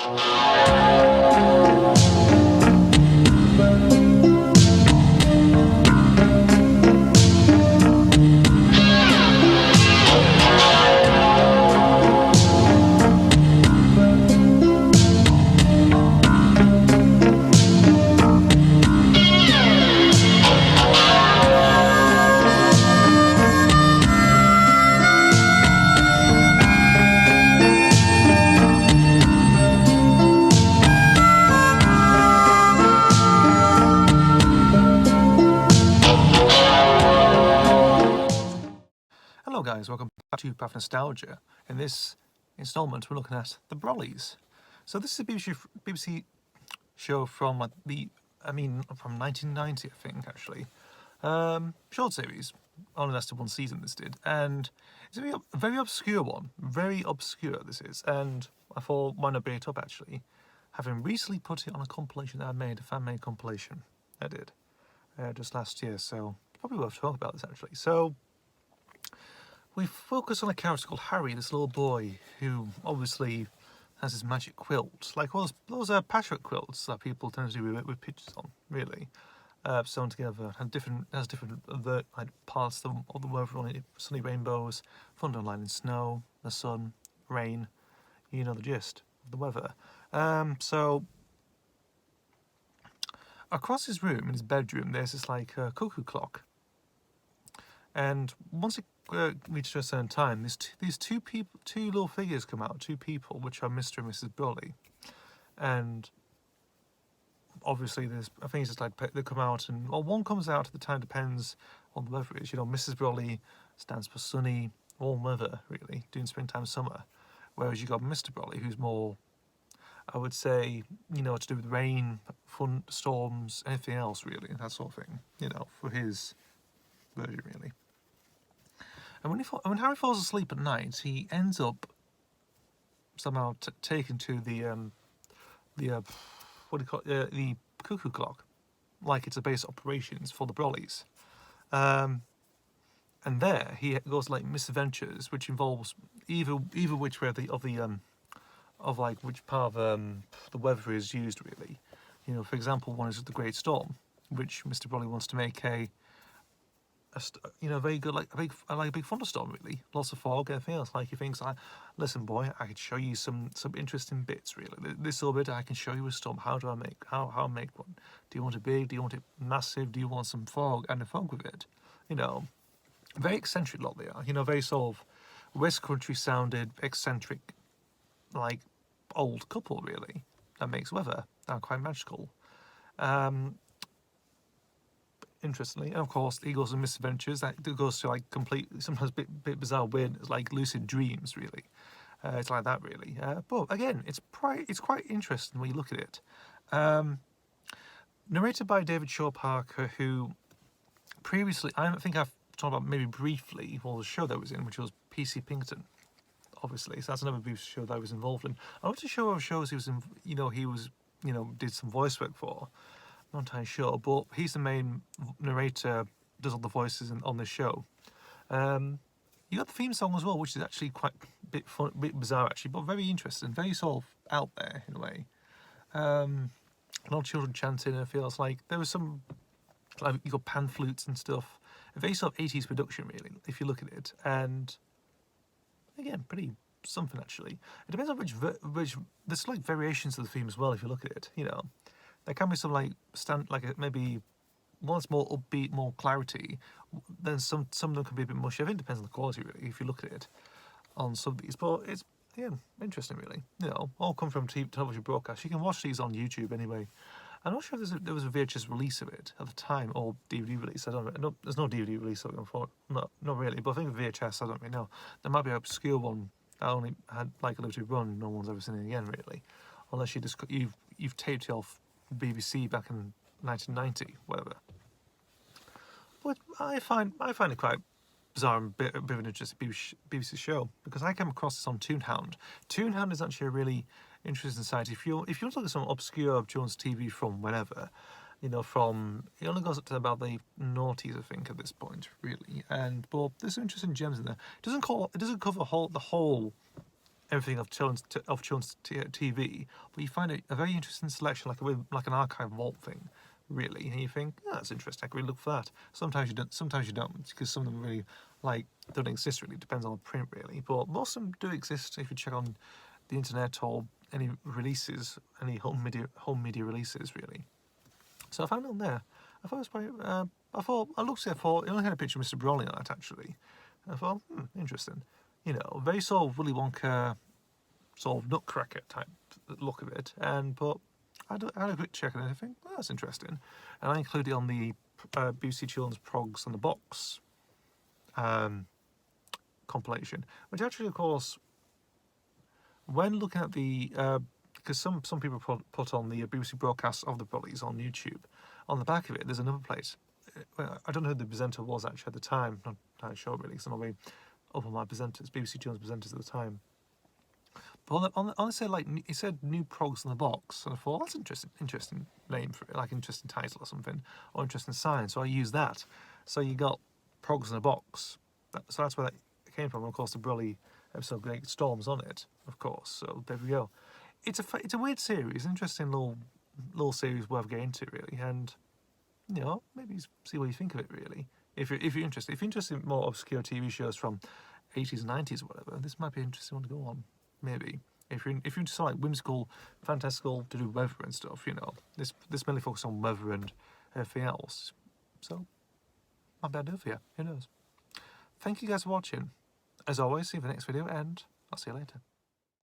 Hello guys, welcome back to Path Nostalgia. In this installment we're looking at the Brollys. So this is a BBC show from from 1990 I think actually. Short series, only lasted one season this did, and it's a very obscure one, very obscure this is, and I thought why not bring it up actually, having recently put it on a compilation that I made, a fan-made compilation I did just last year, so it's probably worth talking about this actually. So we focus on a character called Harry, this little boy who obviously has his magic quilt, like those patchwork quilts that people tend to do with pictures on, really, sewn together, and has different like parts of the weather on it: sunny rainbows, thunder and lightning, snow, the sun, rain. You know the gist of the weather. So across his room, in his bedroom, there's this like cuckoo clock, and once it reached a certain time, these two little figures come out, two people, which are Mr. and Mrs. Brolley, and obviously I think it's just like they come out, and one comes out at the time, depends on the weather is. You know, Mrs. Brolley stands for sunny, warm weather, really, during springtime, summer, whereas you got Mr. Brolley, who's more, I would say, you know, to do with rain, fun, storms, anything else really, that sort of thing. You know, for his version really. And when Harry falls asleep at night, he ends up somehow taken to the what do you call it, the cuckoo clock, like it's a base of operations for the Brollys. And there he goes like misadventures, which involves either which way of like which part of the weather is used really. You know, for example, one is the Great Storm, which Mr. Brolley wants to make very good, like a big thunderstorm really, lots of fog, everything else. Like he thinks, listen boy, I can show you some interesting bits really. This little bit I can show you a storm. How do I make how make one? Do you want it big? Do you want it massive? Do you want some fog and a fog with it? You know, very eccentric lot they are. You know, very sort of West Country sounded, eccentric, like old couple really. That makes weather quite magical. Interestingly, and of course, he goes on misadventures that goes to like complete, sometimes bit bizarre, weird, like lucid dreams. Really, it's like that really. But again, it's quite interesting when you look at it. Narrated by David Shaw Parker, who previously, I think I've talked about maybe briefly, the show that was in, which was P.C. Pinkerton. Obviously, so that's another BBC show that I was involved in. I want to show what shows he was in. Did some voice work for. Not entirely sure, but he's the main narrator, does all the voices on this show. You got the theme song as well, which is actually quite a bit bizarre actually, but very interesting, very sort of out there in a way. A lot of children chanting, and it feels like there was some, like you got pan flutes and stuff. A very sort of 80s production really, if you look at it, and again, pretty something actually. It depends on which there's like variations of the theme as well if you look at it, you know. There can be some maybe one's more upbeat, more clarity. Then some of them can be a bit mushy. I think it depends on the quality really. If you look at it on some of these, but it's interesting really. You know, all come from television broadcasts. You can watch these on YouTube anyway. I'm not sure if there was a VHS release of it at the time or DVD release. I don't know. There's no DVD release of it. Not really. But I think VHS. I don't really know. There might be an obscure one that only had like a limited run. No one's ever seen it again really, unless you've taped it off BBC back in 1990, whatever. But I find it quite bizarre and a bit of an interesting BBC show, because I came across this on Toonhound. Toonhound is actually a really interesting site. If you want to look at some obscure Jones TV from whenever, you know, it only goes up to about the noughties, I think, at this point, really. But there's some interesting gems in there. It doesn't cover the whole everything of children's TV, but you find a very interesting selection, like an archive vault thing, really, and you think, oh, that's interesting. I could really look for that. Sometimes you don't. Sometimes you don't, because some of them really don't exist. Really, depends on the print, really. But most of them do exist if you check on the internet or any releases, any home media releases, really. So I found it on there. I thought it was quite. I looked at it. I thought it only had a picture of Mr. Brolley on it, actually. I thought, interesting. You know, very sort of Willy Wonka, sort of nutcracker type look of it. But I had a quick check and I think, well, that's interesting. And I included it on the BBC Children's Progs on the Box compilation, which actually, of course, when looking at the because some people put on the BBC broadcast of the Brollys on YouTube, on the back of it there's another place. I don't know who the presenter was actually at the time. Not entirely sure really, because I'm not very up on my presenters, BBC Children's presenters at the time. But on it said it said new progs in the box, and I thought that's interesting name for it, like interesting title or something, or interesting sign. So I used that. So you got progs in a box. So that's where that came from. And of course, the Broly episode Great Storms on it, of course. So there we go. It's a weird series, interesting little series worth getting into really, and maybe see what you think of it really. If you're interested, in more obscure TV shows from 80s and 90s or whatever, this might be an interesting one to go on. Maybe if you're into something like whimsical, fantastical to do weather and stuff, this mainly focuses on weather and everything else. So might be a deal for you. Who knows? Thank you guys for watching. As always, see you for the next video, and I'll see you later.